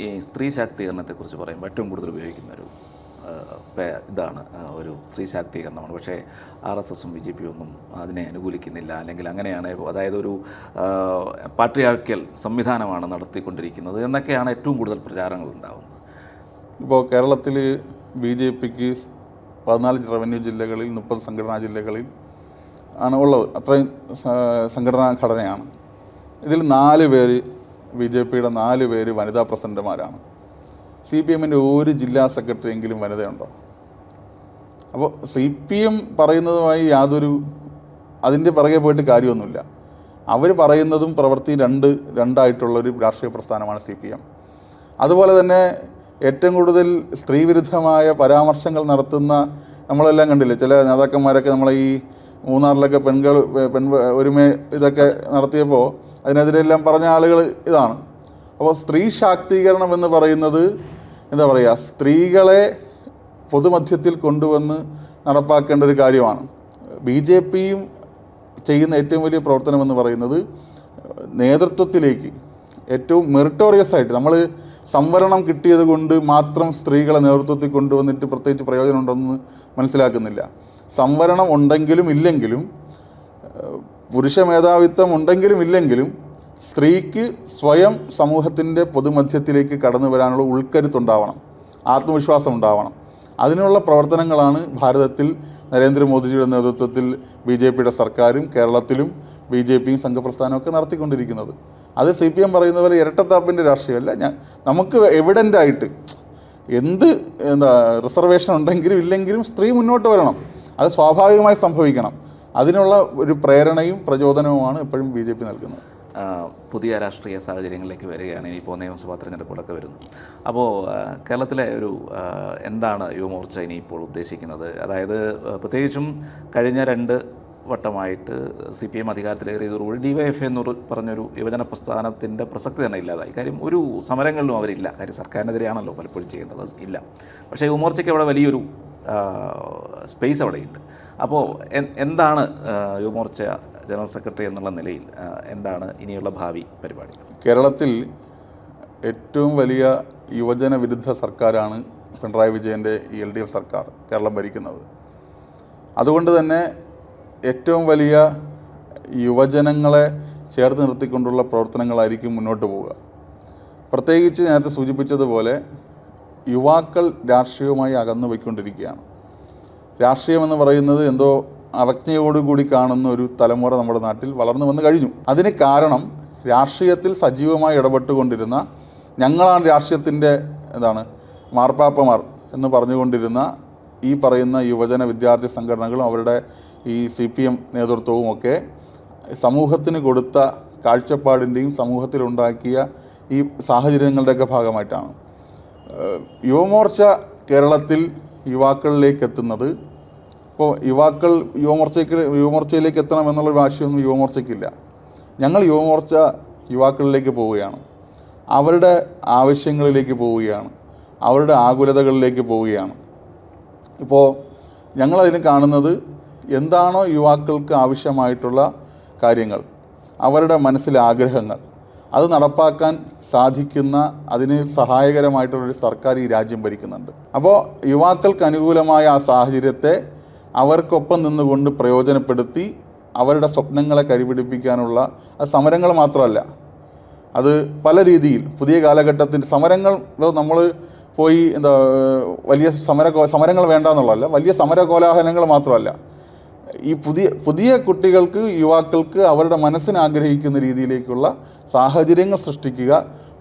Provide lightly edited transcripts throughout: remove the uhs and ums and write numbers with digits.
ഈ സ്ത്രീ ശാക്തീകരണത്തെക്കുറിച്ച് പറയുമ്പോൾ ഏറ്റവും കൂടുതൽ ഉപയോഗിക്കുന്നൊരു ഇതാണ് ഒരു സ്ത്രീ ശാക്തീകരണമാണ്. പക്ഷേ RSSും BJP ഒന്നും അതിനെ അനുകൂലിക്കുന്നില്ല, അല്ലെങ്കിൽ അങ്ങനെയാണ്, അതായത് ഒരു പാട്രിയാർക്കൽ സംവിധാനമാണ് നടത്തിക്കൊണ്ടിരിക്കുന്നത് എന്നൊക്കെയാണ് ഏറ്റവും കൂടുതൽ പ്രചാരങ്ങൾ ഉണ്ടാകുന്നത്. ഇപ്പോൾ കേരളത്തിൽ BJPക്ക് 14 റവന്യൂ ജില്ലകളിൽ 30 സംഘടനാ ജില്ലകളിൽ ആണ് ഉള്ളത്. അത്രയും സംഘടനാ ഘടനയാണ്. ഇതിൽ 4 പേര് BJPയുടെ 4 പേര് വനിതാ പ്രസിഡന്റുമാരാണ്. CPMൻ്റെ ഒരു ജില്ലാ സെക്രട്ടറി എങ്കിലും വനിതയുണ്ടോ? അപ്പോൾ CPM പറയുന്നതുമായി അതിൻ്റെ പിറകെ പോയിട്ട് കാര്യമൊന്നുമില്ല. അവർ പറയുന്നതും പ്രവൃത്തി രണ്ടായിട്ടുള്ളൊരു രാഷ്ട്രീയ പ്രസ്ഥാനമാണ് CPM. അതുപോലെ തന്നെ ഏറ്റവും കൂടുതൽ സ്ത്രീവിരുദ്ധമായ പരാമർശങ്ങൾ നടത്തുന്ന നമ്മളെല്ലാം കണ്ടില്ലേ, ചില നേതാക്കന്മാരൊക്കെ നമ്മളെ ഈ മൂന്നാറിലൊക്കെ പെൺ ഒരുമ ഇതൊക്കെ നടത്തിയപ്പോൾ അതിനെതിരെല്ലാം പറഞ്ഞ ആളുകൾ ഇതാണ്. അപ്പോൾ സ്ത്രീ ശാക്തീകരണം എന്ന് പറയുന്നത് എന്താ പറയുക, സ്ത്രീകളെ പൊതുമധ്യത്തിൽ കൊണ്ടുവന്ന് നടപ്പാക്കേണ്ട ഒരു കാര്യമാണ്. BJPയും ചെയ്യുന്ന ഏറ്റവും വലിയ പ്രവർത്തനമെന്ന് പറയുന്നത് നേതൃത്വത്തിലേക്ക് ഏറ്റവും മെറിറ്റോറിയസ് ആയിട്ട്, നമ്മൾ സംവരണം കിട്ടിയത് കൊണ്ട് മാത്രം സ്ത്രീകളെ നേതൃത്വത്തിൽ കൊണ്ടുവന്നിട്ട് പ്രത്യേകിച്ച് പ്രയോജനമുണ്ടെന്ന് മനസ്സിലാക്കുന്നില്ല. സംവരണം ഉണ്ടെങ്കിലും ഇല്ലെങ്കിലും, പുരുഷ മേധാവിത്വം ഉണ്ടെങ്കിലും ഇല്ലെങ്കിലും, സ്ത്രീക്ക് സ്വയം സമൂഹത്തിൻ്റെ പൊതുമധ്യത്തിലേക്ക് കടന്നു വരാനുള്ള ഉൾക്കരുത്തുണ്ടാവണം, ആത്മവിശ്വാസം ഉണ്ടാവണം. അതിനുള്ള പ്രവർത്തനങ്ങളാണ് ഭാരതത്തിൽ നരേന്ദ്രമോദിജിയുടെ നേതൃത്വത്തിൽ BJPയുടെ സർക്കാരും കേരളത്തിലും BJPയും സംഘപ്രസ്ഥാനമൊക്കെ നടത്തിക്കൊണ്ടിരിക്കുന്നത്. അത് CPM പറയുന്ന പോലെ ഇരട്ടത്താപ്പിൻ്റെ രാഷ്ട്രീയമല്ല. നമുക്ക് എവിഡൻ്റായിട്ട് റിസർവേഷൻ ഉണ്ടെങ്കിലും ഇല്ലെങ്കിലും സ്ത്രീ മുന്നോട്ട് വരണം. അത് സ്വാഭാവികമായി സംഭവിക്കണം. അതിനുള്ള ഒരു പ്രേരണയും പ്രചോദനവുമാണ് എപ്പോഴും BJP നൽകുന്നത്. പുതിയ രാഷ്ട്രീയ സാഹചര്യങ്ങളിലേക്ക് വരികയാണ്. ഇനിയിപ്പോൾ നിയമസഭാ തെരഞ്ഞെടുപ്പുകളൊക്കെ വരുന്നു. അപ്പോൾ കേരളത്തിലെ എന്താണ് യുവമോർച്ച ഇനിയിപ്പോൾ ഉദ്ദേശിക്കുന്നത്? അതായത് പ്രത്യേകിച്ചും കഴിഞ്ഞ 2 വട്ടമായിട്ട് CPM അധികാരത്തിലേറിയതോടുകൂടി DYFI എന്ന് പറഞ്ഞൊരു യുവജന പ്രസ്ഥാനത്തിൻ്റെ പ്രസക്തി തന്നെ ഇല്ലാതായി. കാര്യം ഒരു സമരങ്ങളിലും അവരില്ല. കാര്യം സർക്കാരിനെതിരെയാണല്ലോ പലപ്പോഴും ചെയ്യേണ്ടത്, ഇല്ല. പക്ഷേ യുവമോർച്ചയ്ക്ക് അവിടെ വലിയൊരു സ്പേസ് അവിടെയുണ്ട്. അപ്പോൾ എന്താണ് യുവമോർച്ച ജനറൽ സെക്രട്ടറി എന്നുള്ള നിലയിൽ എന്താണ് ഇനിയുള്ള ഭാവി പരിപാടി? കേരളത്തിൽ ഏറ്റവും വലിയ യുവജന വിരുദ്ധ സർക്കാരാണ് പിണറായി വിജയൻ്റെ LDF സർക്കാർ കേരളം ഭരിക്കുന്നത്. അതുകൊണ്ട് തന്നെ ഏറ്റവും വലിയ യുവജനങ്ങളെ ചേർത്ത് നിർത്തിക്കൊണ്ടുള്ള പ്രവർത്തനങ്ങളായിരിക്കും മുന്നോട്ട് പോവുക. പ്രത്യേകിച്ച് നേരത്തെ സൂചിപ്പിച്ചതുപോലെ യുവാക്കൾ രാഷ്ട്രീയവുമായി അകന്നു പോയിക്കൊണ്ടിരിക്കുകയാണ്. രാഷ്ട്രീയമെന്ന് പറയുന്നത് എന്തോ അവജ്ഞയോടുകൂടി കാണുന്ന ഒരു തലമുറ നമ്മുടെ നാട്ടിൽ വളർന്നു വന്നു കഴിഞ്ഞു. അതിന് കാരണം രാഷ്ട്രീയത്തിൽ സജീവമായി ഇടപെട്ടുകൊണ്ടിരുന്ന, ഞങ്ങളാണ് രാഷ്ട്രീയത്തിൻ്റെ മാർപ്പാപ്പമാർ എന്ന് പറഞ്ഞുകൊണ്ടിരുന്ന ഈ പറയുന്ന യുവജന വിദ്യാർത്ഥി സംഘടനകളും അവരുടെ ഈ CPM നേതൃത്വവും ഒക്കെ സമൂഹത്തിന് കൊടുത്ത കാഴ്ചപ്പാടിൻ്റെയും സമൂഹത്തിലുണ്ടാക്കിയ ഈ സാഹചര്യങ്ങളുടെയൊക്കെ ഭാഗമായിട്ടാണ് യുവമോർച്ച കേരളത്തിൽ യുവാക്കളിലേക്ക് എത്തുന്നത്. ഇപ്പോൾ യുവാക്കൾ യുവമോർച്ചയിലേക്ക് എത്തണം എന്നുള്ളൊരു വാശിയൊന്നും യുവമോർച്ചയ്ക്കില്ല. ഞങ്ങൾ യുവമോർച്ച യുവാക്കളിലേക്ക് പോവുകയാണ്, അവരുടെ ആവശ്യങ്ങളിലേക്ക് പോവുകയാണ്, അവരുടെ ആകുലതകളിലേക്ക് പോവുകയാണ്. ഇപ്പോൾ ഞങ്ങളതിന് കാണുന്നത് എന്താണോ യുവാക്കൾക്ക് ആവശ്യമായിട്ടുള്ള കാര്യങ്ങൾ, അവരുടെ മനസ്സിലെ ആഗ്രഹങ്ങൾ, അത് നടപ്പാക്കാൻ സാധിക്കുന്ന, അതിന് സഹായകരമായിട്ടുള്ളൊരു സർക്കാർ ഈ രാജ്യം ഭരിക്കുന്നുണ്ട്. അപ്പോൾ യുവാക്കൾക്ക് അനുകൂലമായ ആ സാഹചര്യത്തെ അവർക്കൊപ്പം നിന്നുകൊണ്ട് പ്രയോജനപ്പെടുത്തി അവരുടെ സ്വപ്നങ്ങളെ കൈപിടിപ്പിക്കാനുള്ള സമരങ്ങൾ മാത്രമല്ല, അത് പല രീതിയിൽ പുതിയ കാലഘട്ടത്തിൻ്റെ സമരങ്ങൾ നമ്മൾ പോയി വലിയ സമരങ്ങൾ വേണ്ടെന്നുള്ളതല്ല, വലിയ സമരകോലാഹലങ്ങൾ മാത്രമല്ല, ഈ പുതിയ കുട്ടികൾക്ക്, യുവാക്കൾക്ക് അവരുടെ മനസ്സിന് ആഗ്രഹിക്കുന്ന രീതിയിലേക്കുള്ള സാഹചര്യങ്ങൾ സൃഷ്ടിക്കുക.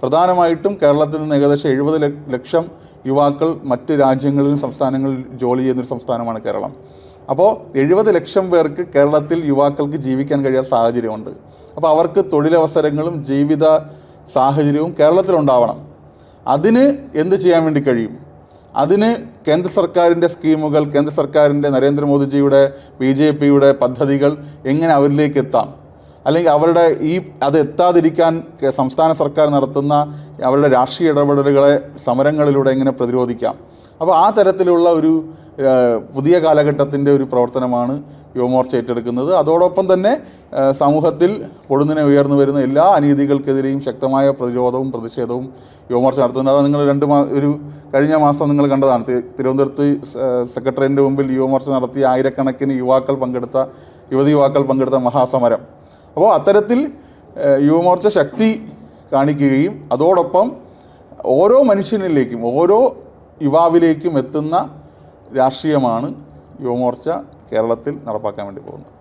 പ്രധാനമായിട്ടും കേരളത്തിൽ നിന്ന് ഏകദേശം 70 ലക്ഷം യുവാക്കൾ മറ്റ് രാജ്യങ്ങളിലും സംസ്ഥാനങ്ങളിൽ ജോലി ചെയ്യുന്നൊരു സംസ്ഥാനമാണ് കേരളം. അപ്പോൾ 70 ലക്ഷം പേർക്ക് കേരളത്തിൽ യുവാക്കൾക്ക് ജീവിക്കാൻ കഴിയാത്ത സാഹചര്യമുണ്ട്. അപ്പോൾ അവർക്ക് തൊഴിലവസരങ്ങളും ജീവിത സാഹചര്യവും കേരളത്തിലുണ്ടാവണം. അതിന് എന്ത് ചെയ്യാൻ വേണ്ടി കഴിയും? അതിന് കേന്ദ്ര സർക്കാരിൻ്റെ സ്കീമുകൾ, കേന്ദ്ര സർക്കാരിൻ്റെ നരേന്ദ്രമോദിജിയുടെ BJPയുടെ പദ്ധതികൾ എങ്ങനെ അവരിലേക്ക് എത്താം, അല്ലെങ്കിൽ അവരുടെ അത് എത്താതിരിക്കാൻ സംസ്ഥാന സർക്കാർ നടത്തുന്ന അവരുടെ രാഷ്ട്രീയ ഇടപെടലുകളെ സമരങ്ങളിലൂടെ എങ്ങനെ പ്രതിരോധിക്കാം, അപ്പോൾ ആ തരത്തിലുള്ള ഒരു പുതിയ കാലഘട്ടത്തിൻ്റെ ഒരു പ്രവർത്തനമാണ് യുവമോർച്ച ഏറ്റെടുക്കുന്നത്. അതോടൊപ്പം തന്നെ സമൂഹത്തിൽ പൊടുന്നിനെ ഉയർന്നു വരുന്ന എല്ലാ അനീതികൾക്കെതിരെയും ശക്തമായ പ്രതിരോധവും പ്രതിഷേധവും യുവമോർച്ച നടത്തുന്നുണ്ട്. അത് നിങ്ങൾ കഴിഞ്ഞ മാസം നിങ്ങൾ കണ്ടതാണ്. തിരുവനന്തപുരത്ത് സെക്രട്ടേറിയറ്റിൻ്റെ മുമ്പിൽ യുവമോർച്ച നടത്തിയ ആയിരക്കണക്കിന് യുവതി യുവാക്കൾ പങ്കെടുത്ത മഹാസമരം. അപ്പോൾ അത്തരത്തിൽ യുവമോർച്ച ശക്തി കാണിക്കുകയും അതോടൊപ്പം ഓരോ മനുഷ്യനിലേക്കും ഓരോ യുവാവിലേക്കും എത്തുന്ന രാഷ്ട്രീയമാണ് യുവമോർച്ച കേരളത്തിൽ നടപ്പാക്കാൻ വേണ്ടി പോകുന്നത്.